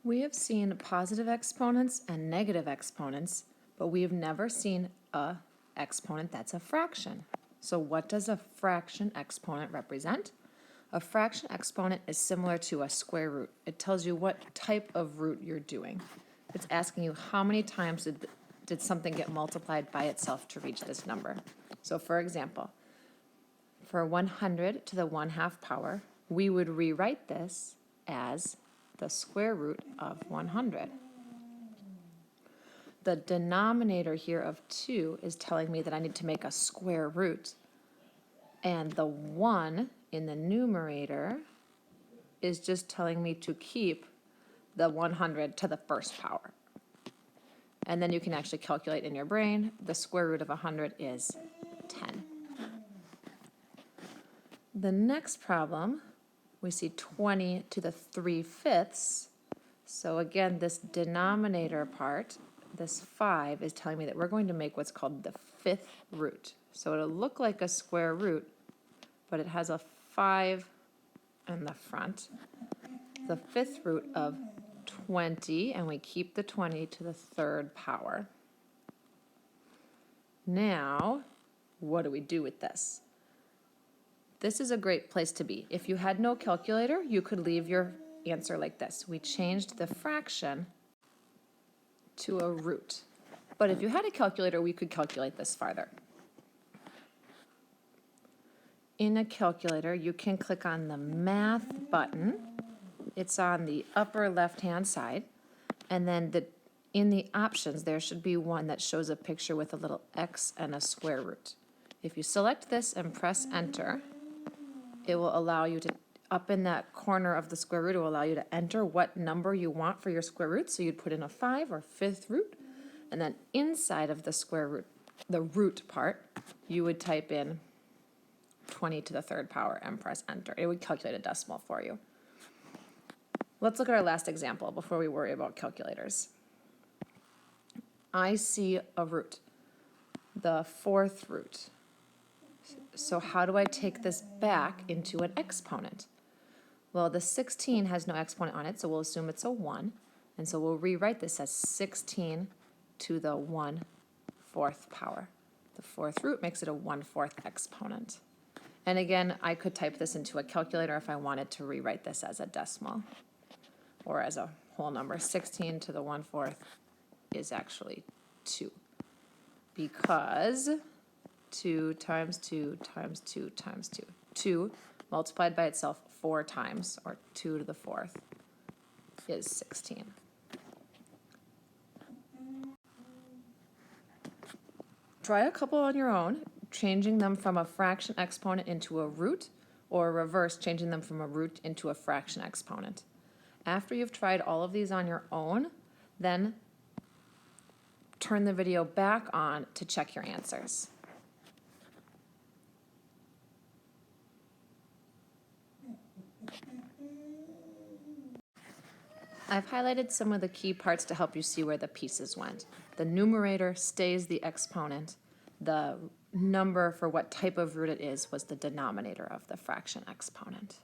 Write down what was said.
We have seen positive exponents and negative exponents, but we have never seen a exponent that's a fraction. So what does a fraction exponent represent? A fraction exponent is similar to a square root. It tells you what type of root you're doing. It's asking you how many times did something get multiplied by itself to reach this number. So for example, for 100 to the 1/2 power, we would rewrite this as the square root of 100. The denominator here of 2 is telling me that I need to make a square root, and the 1 in the numerator is just telling me to keep the 100 to the first power. And then you can actually calculate in your brain, the square root of 100 is 10. The next problem, we see 20 to the 3/5. So again, this denominator part, this 5, is telling me that we're going to make what's called the 5th root. So it'll look like a square root, but it has a 5 in the front. The 5th root of 20, and we keep the 20 to the 3rd power. Now, what do we do with this? This is a great place to be. If you had no calculator, you could leave your answer like this. We changed the fraction to a root. But if you had a calculator, we could calculate this farther. In a calculator, you can click on the Math button. It's on the upper left-hand side. And then in the options, there should be one that shows a picture with a little X and a square root. If you select this and press Enter, it will allow you to, up in that corner of the square root, it will allow you to enter what number you want for your square root. So you'd put in a 5 or 5th root, and then inside of the square root, the root part, you would type in 20 to the 3rd power and press Enter. It would calculate a decimal for you. Let's look at our last example before we worry about calculators. I see a root, the 4th root. So how do I take this back into an exponent? Well, the 16 has no exponent on it, so we'll assume it's a 1. And so we'll rewrite this as 16 to the 1/4 power. The 4th root makes it a 1/4 exponent. And again, I could type this into a calculator if I wanted to rewrite this as a decimal or as a whole number. 16 to the 1/4 is actually 2, because 2 times 2 times 2 times 2. 2 multiplied by itself 4 times, or 2 to the 4th, is 16. Try a couple on your own, changing them from a fraction exponent into a root, or reverse, changing them from a root into a fraction exponent. After you've tried all of these on your own, then turn the video back on to check your answers. I've highlighted some of the key parts to help you see where the pieces went. The numerator stays the exponent. The number for what type of root it is was the denominator of the fraction exponent.